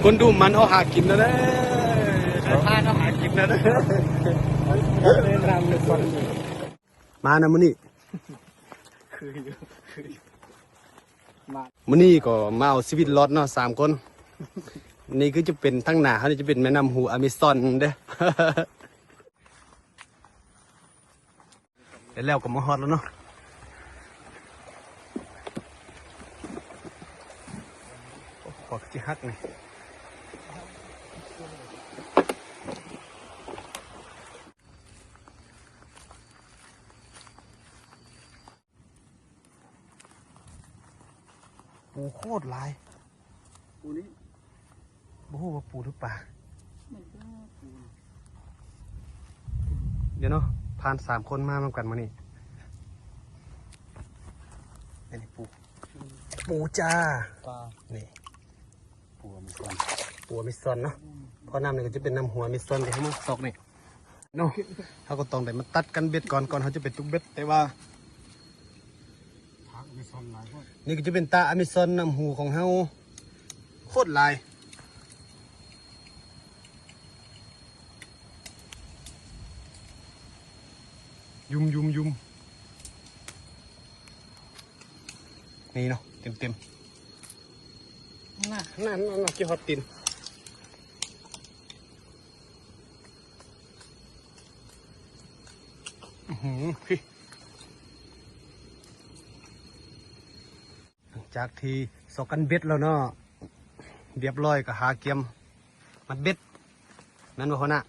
คนดูมันเขาหากินนะเด้ท่าเขาหากินนะเด้มานะมื้อนี้มื้อนี้ก็มาเอาชีวิตรอดเนาะ3 คนนี่คือจะเป็นทั้งหน้าเขาจะเป็นแม่น้ำหูอเมซอนเด้แล้วก็มาฮอดแล้วเนาะขอกจิฮักนี่ปูโคตรลายปูนี้บ่ฮู้ว่าปูหรือปลาเดี๋ยวเนาะผ่าน3 คนมาเหมือนกันมานี่นี่ปูจ้าปลานี่ปูมิซอนเนาะเพราะน้ำนี่ก็จะเป็นน้ำหัวมิซอนที่เขามาซอกนี่เนาะเขาก็ต้องได้มาตัดกันเบ็ดก่อนเขาจะไปตุกเบ็ดแต่ว่านี่ก็จะเป็นตาอเมซอนน้ำหูของเฮาโคตรลายยุ่มนี่เนาะเต็มน่าเกี่ยวฮอตตินพี่จากที่สอกกันเบ็ดแล้วเนาะเรียบร้อยก็หาเกียมมัดเบ็ดนั่นว่าเขาน่ะก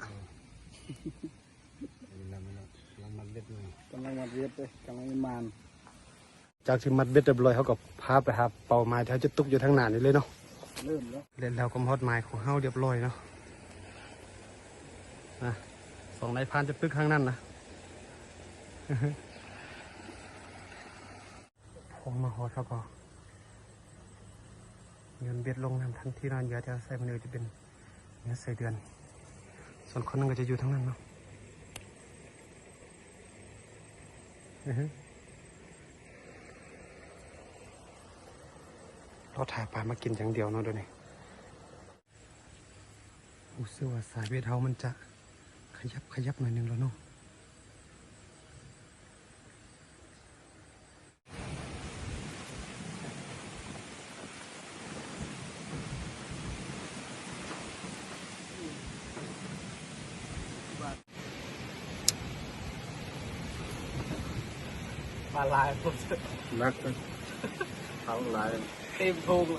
ำลังมัดเบ็ดเลยกำลังมานจากที่มัดเบ็ดเรียบร้อยเขาก็พาไปหาเป่าไม้ที่เขาจะตุกอยู่ทางหน้านี่เลยเนาะเริ่มแล้วเล่นแล้วก็ฮอดไม้ของเฮาเรียบร้อยเนาะ2 นายพรานจะตึกข้างนั้นนะพอมาฮอดเขาก็เงินเบ็ดลงน้ำทันที่นอนเยอะจะใส่มันเลยจะเป็นเนื้อใส่เดือนส่วนคนนึงก็จะอยู่ทั้งนั้นเนาะเราถ่ายปลามากินอย่างเดียวเนาะด้วยนี่รู้สึกว่าสายเบ็ดเฮามันจะขยับหน่อยนึงแล้วเนาะปลาลายผมนักเขาลายเต็มโพงเ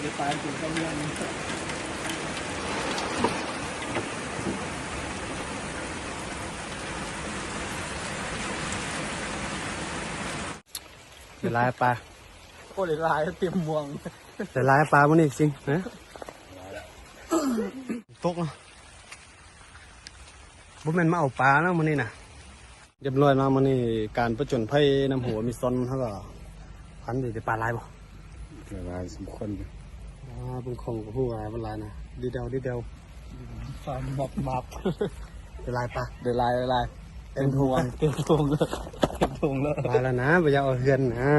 ดี๋ยวปลาถึงต้องเลี้ยงเดี๋ยวลายปลาโคตรลายเต็มม่วงแต่ลายปลามันนี่จริงนะตกเนาะบุญแม่นมาเอาปลาแล้วมันนี่นะเรียบร้อยมามันนี่การประจนภัยน้ำหัวมีซอนเขาก็พันดีแต่ปลาลายบ่ลายสมควรเป็นของกับผู้ปลาลายนะดีเดาฟาร์มบับเดี๋ยวลายปลาเดี๋ยวลายเต็มทวงเลยลายแล้วนะไปเอาเฮือนนะ